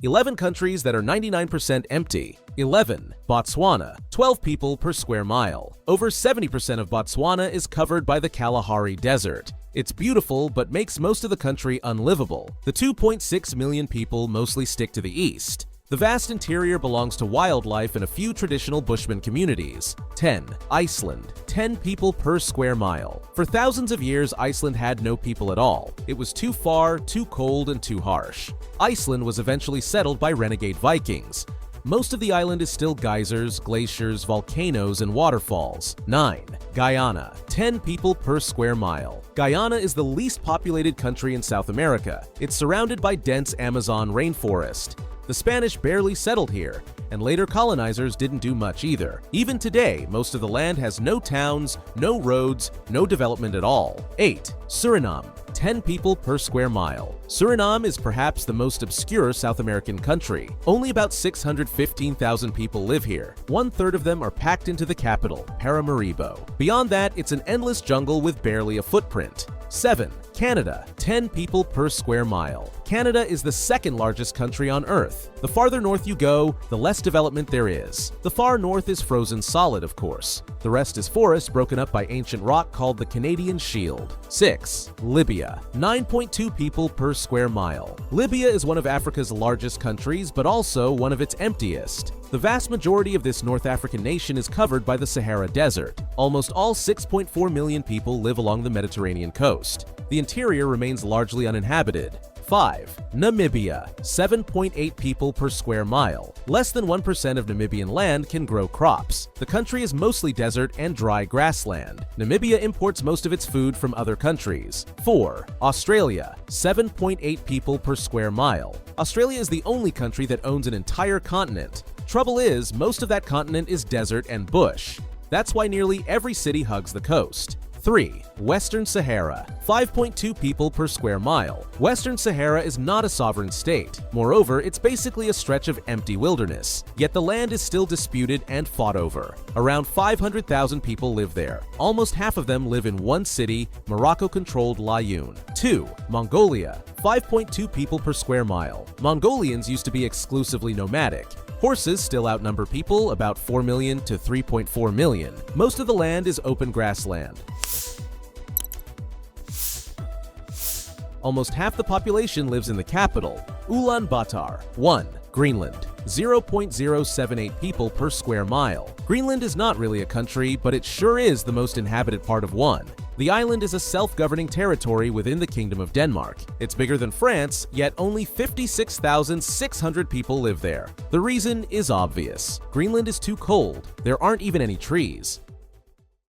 11 countries that are 99% empty. 11. Botswana, 12 people per square mile. Over 70% of Botswana is covered by the Kalahari Desert. It's beautiful, but makes most of the country unlivable. The 2.6 million people mostly stick to the east. The vast interior belongs to wildlife and a few traditional Bushman communities. 10. Iceland, 10 people per square mile. For thousands of years, Iceland had no people at all. It was too far, too cold, and too harsh. Iceland was eventually settled by renegade Vikings. Most of the island is still geysers, glaciers, volcanoes, and waterfalls. 9. Guyana, 10 people per square mile. Guyana is the least populated country in South America. It's surrounded by dense Amazon rainforest. The Spanish barely settled here, and later colonizers didn't do much either. Even today, most of the land has no towns, no roads, no development at all. 8. Suriname, 10 people per square mile. Suriname is perhaps the most obscure South American country. Only about 615,000 people live here. 1/3 of them are packed into the capital, Paramaribo. Beyond that, it's an endless jungle with barely a footprint. 7. Canada, 10 people per square mile. Canada is the second largest country on Earth. The farther north you go, the less development there is. The far north is frozen solid, of course. The rest is forest broken up by ancient rock called the Canadian Shield. 6. Libya, 9.2 people per square mile. Libya is one of Africa's largest countries, but also one of its emptiest. The vast majority of this North African nation is covered by the Sahara Desert. Almost all 6.4 million people live along the Mediterranean coast. The interior remains largely uninhabited. 5. Namibia, 7.8 people per square mile. Less than 1% of Namibian land can grow crops. The country is mostly desert and dry grassland. Namibia imports most of its food from other countries. 4. Australia, 7.8 people per square mile. Australia is the only country that owns an entire continent. Trouble is, most of that continent is desert and bush. That's why nearly every city hugs the coast. 3. Western Sahara, 5.2 people per square mile. Western Sahara is not a sovereign state. Moreover, it's basically a stretch of empty wilderness. Yet the land is still disputed and fought over. Around 500,000 people live there. Almost half of them live in one city, Morocco-controlled Layun. 2. Mongolia, 5.2 people per square mile. Mongolians used to be exclusively nomadic. Horses still outnumber people, about 4 million to 3.4 million. Most of the land is open grassland. Almost half the population lives in the capital, Ulaanbaatar. 1. Greenland, 0.078 people per square mile. Greenland is not really a country, but it sure is the most inhabited part of one. The island is a self-governing territory within the Kingdom of Denmark. It's bigger than France, yet only 56,600 people live there. The reason is obvious. Greenland is too cold. There aren't even any trees.